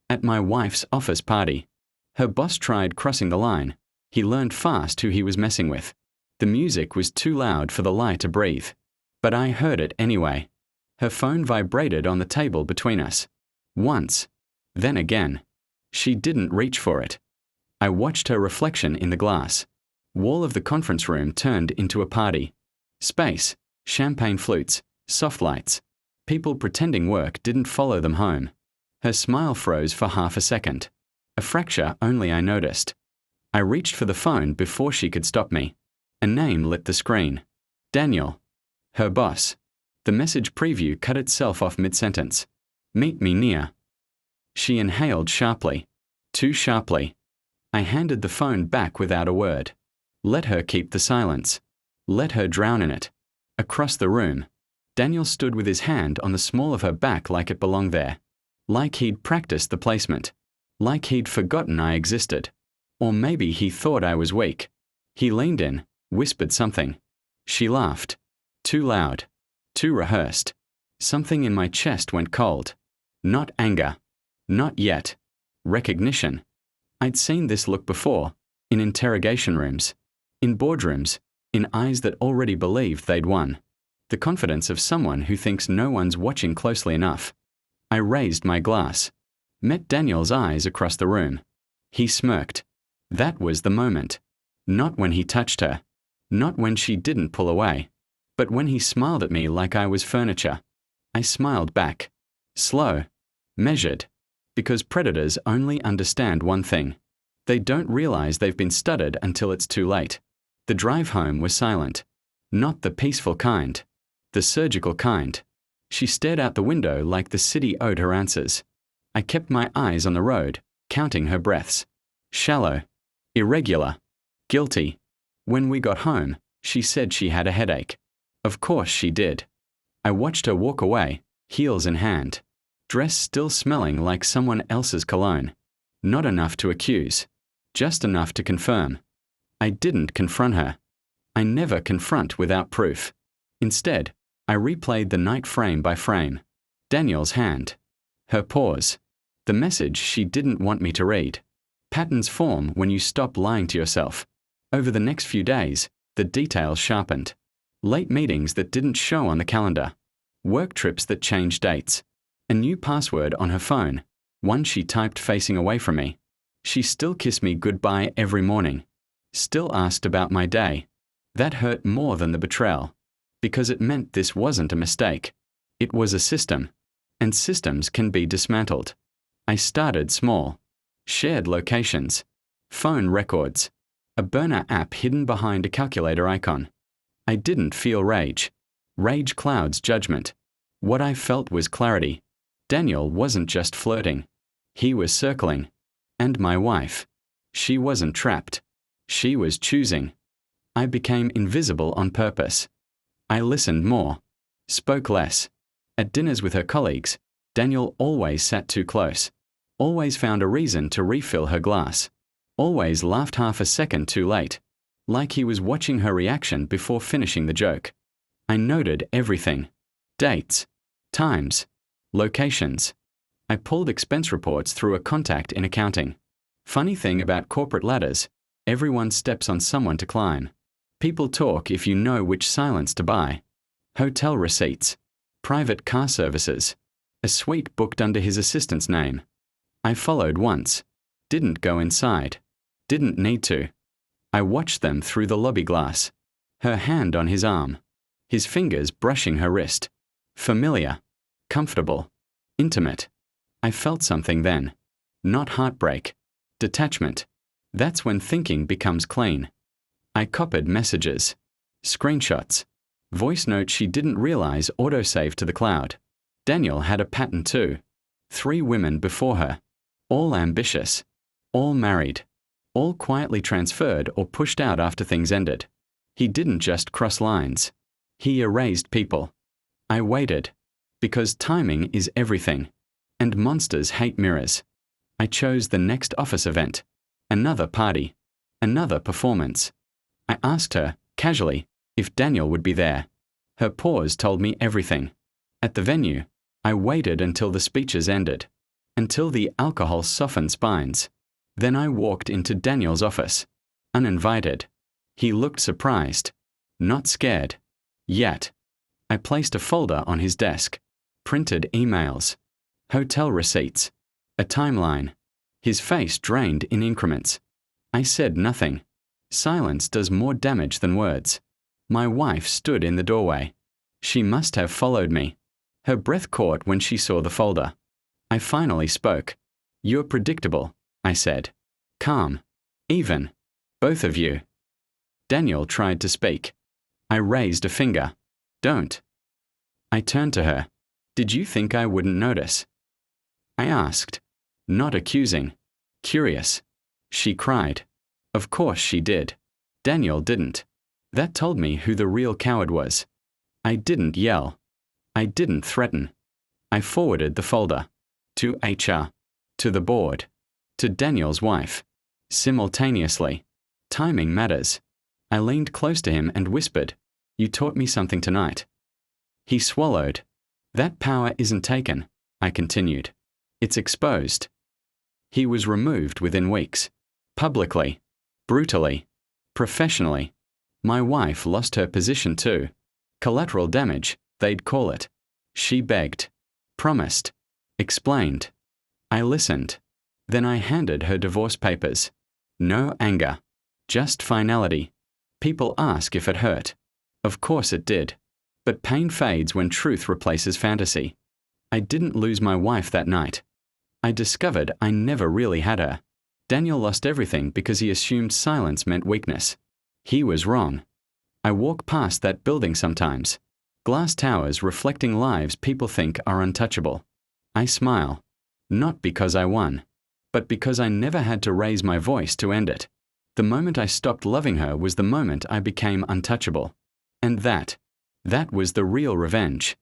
At my wife's office party. Her boss tried crossing the line. He learned fast who he was messing with. The music was too loud for the lie to breathe. But I heard it anyway. Her phone vibrated on the table between us. Once. Then again. She didn't reach for it. I watched her reflection in the glass. Wall of the conference room turned into a party. Space, champagne flutes, soft lights. People pretending work didn't follow them home. Her smile froze for half a second. A fracture only I noticed. I reached for the phone before she could stop me. A name lit the screen. Daniel. Her boss. The message preview cut itself off mid-sentence. Meet me near. She inhaled sharply. Too sharply. I handed the phone back without a word. Let her keep the silence. Let her drown in it. Across the room. Daniel stood with his hand on the small of her back like it belonged there. Like he'd practiced the placement. Like he'd forgotten I existed. Or maybe he thought I was weak. He leaned in, whispered something. She laughed. Too loud. Too rehearsed. Something in my chest went cold. Not anger. Not yet. Recognition. I'd seen this look before. In interrogation rooms. In boardrooms. In eyes that already believed they'd won. The confidence of someone who thinks no one's watching closely enough. I raised my glass. Met Daniel's eyes across the room. He smirked. That was the moment. Not when he touched her. Not when she didn't pull away. But when he smiled at me like I was furniture. I smiled back. Slow. Measured. Because predators only understand one thing. They don't realize they've been studied until it's too late. The drive home was silent. Not the peaceful kind. The surgical kind. She stared out the window like the city owed her answers. I kept my eyes on the road, counting her breaths. Shallow. Irregular. Guilty. When we got home, she said she had a headache. Of course she did. I watched her walk away, heels in hand. Dress still smelling like someone else's cologne. Not enough to accuse. Just enough to confirm. I didn't confront her. I never confront without proof. Instead, I replayed the night frame by frame. Daniel's hand. Her pause. The message she didn't want me to read. Patterns form when you stop lying to yourself. Over the next few days, the details sharpened. Late meetings that didn't show on the calendar. Work trips that changed dates. A new password on her phone. One she typed facing away from me. She still kissed me goodbye every morning. Still asked about my day. That hurt more than the betrayal. Because it meant this wasn't a mistake. It was a system. And systems can be dismantled. I started small. Shared locations. Phone records. A burner app hidden behind a calculator icon. I didn't feel rage. Rage clouds judgment. What I felt was clarity. Daniel wasn't just flirting. He was circling. And my wife. She wasn't trapped. She was choosing. I became invisible on purpose. I listened more. Spoke less. At dinners with her colleagues, Daniel always sat too close. Always found a reason to refill her glass. Always laughed half a second too late. Like he was watching her reaction before finishing the joke. I noted everything. Dates. Times. Locations. I pulled expense reports through a contact in accounting. Funny thing about corporate ladders, everyone steps on someone to climb. People talk if you know which silence to buy. Hotel receipts. Private car services. A suite booked under his assistant's name. I followed once. Didn't go inside. Didn't need to. I watched them through the lobby glass. Her hand on his arm. His fingers brushing her wrist. Familiar. Comfortable. Intimate. I felt something then. Not heartbreak. Detachment. That's when thinking becomes clean. I copied messages. Screenshots. Voice notes she didn't realize autosaved to the cloud. Daniel had a pattern too. 3 women before her. All ambitious. All married. All quietly transferred or pushed out after things ended. He didn't just cross lines. He erased people. I waited. Because timing is everything. And monsters hate mirrors. I chose the next office event. Another party. Another performance. I asked her, casually, if Daniel would be there. Her pause told me everything. At the venue, I waited until the speeches ended. until the alcohol softened spines. Then I walked into Daniel's office, uninvited. He looked surprised, not scared. Yet, I placed a folder on his desk, printed emails, hotel receipts, a timeline. His face drained in increments. I said nothing. Silence does more damage than words. My wife stood in the doorway. She must have followed me. Her breath caught when she saw the folder. I finally spoke. "You're predictable," I said. "Calm. Even. Both of you." Daniel tried to speak. I raised a finger. "Don't." I turned to her. "Did you think I wouldn't notice?" I asked, not accusing, curious. She cried. Of course she did. Daniel didn't. That told me who the real coward was. I didn't yell. I didn't threaten. I forwarded the folder. To HR. To the board. To Daniel's wife. Simultaneously. Timing matters. I leaned close to him and whispered, "You taught me something tonight." He swallowed. "That power isn't taken," I continued. "It's exposed." He was removed within weeks. Publicly. Brutally. Professionally. My wife lost her position too. Collateral damage, they'd call it. She begged. Promised. Explained. I listened. Then I handed her divorce papers. No anger. Just finality. People ask if it hurt. Of course it did. But pain fades when truth replaces fantasy. I didn't lose my wife that night. I discovered I never really had her. Daniel lost everything because he assumed silence meant weakness. He was wrong. I walk past that building sometimes. Glass towers reflecting lives people think are untouchable. I smile. Not because I won, but because I never had to raise my voice to end it. The moment I stopped loving her was the moment I became untouchable. And that was the real revenge.